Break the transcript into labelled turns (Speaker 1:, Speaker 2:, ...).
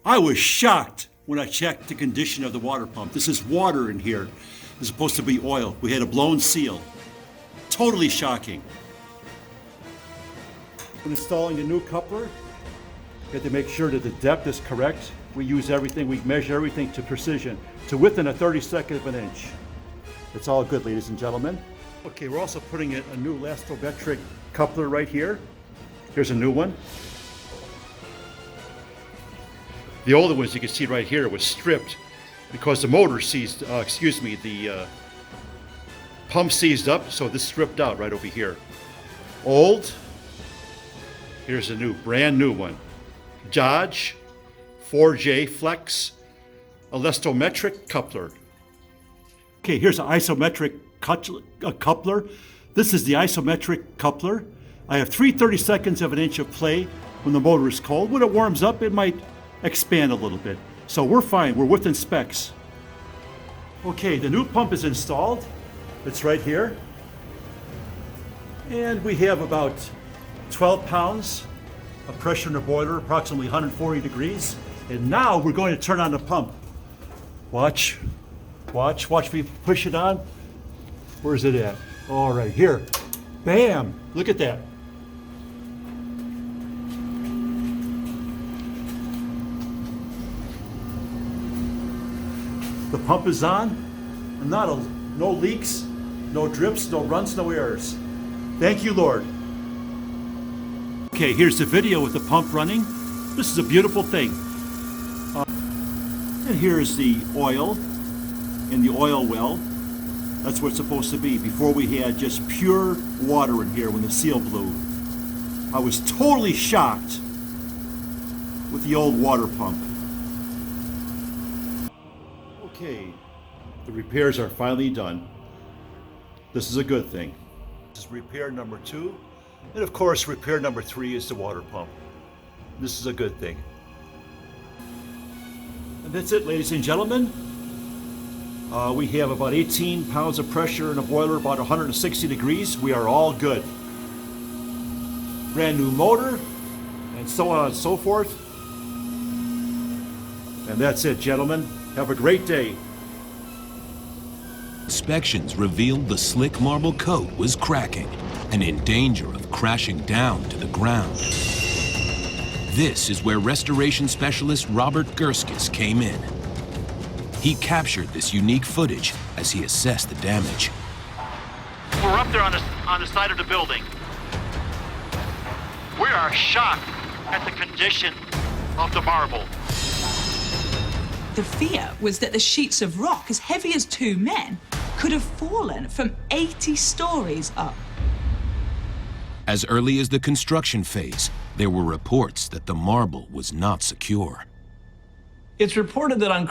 Speaker 1: I was shocked when I checked the condition of the water pump. This is water in here as opposed to be oil. We had a blown seal. Totally shocking. When installing the new coupler, you have to make sure that the depth is correct. We use everything, we measure everything to precision, to within a 32nd of an inch. It's all good, ladies and gentlemen. Okay, we're also putting in a new Lastometric coupler right here. Here's a new one. The older ones you can see right here was stripped because the motor seized, the pump seized up, so this stripped out right over here. Old. Here's a new, brand new one. Dodge 4J Flex Lastometric coupler. Okay, here's an isometric coupler. This is the isometric coupler. I have 3/32 of an inch of play when the motor is cold. When it warms up, it might expand a little bit. So we're fine, we're within specs. Okay, the new pump is installed. It's right here. And we have about 12 pounds of pressure in the boiler, approximately 140 degrees. And now we're going to turn on the pump. Watch me push it on. Where's it at? All right, here. Bam, look at that. The pump is on, and no leaks, no drips, no runs, no errors. Thank you, Lord. Okay, here's the video with the pump running. This is a beautiful thing. And here's the oil in the oil well. That's what it's supposed to be. Before we had just pure water in here when the seal blew. I was totally shocked with the old water pump. Okay, the repairs are finally done. This is a good thing. This is repair number 2. And of course, repair number 3 is the water pump. This is a good thing. And that's it, ladies and gentlemen. We have about 18 pounds of pressure in a boiler, about 160 degrees. We are all good. Brand new motor, and so on and so forth. And that's it, gentlemen. Have a great day.
Speaker 2: Inspections revealed the slick marble coat was cracking and in danger of crashing down to the ground. This is where restoration specialist Robert Gerskis came in. He captured this unique footage as he assessed the damage.
Speaker 3: We're up there on the side of the building. We are shocked at the condition of the marble.
Speaker 4: The fear was that the sheets of rock, as heavy as 2 men, could have fallen from 80 stories up.
Speaker 2: As early as the construction phase, there were reports that the marble was not secure.
Speaker 5: It's reported that on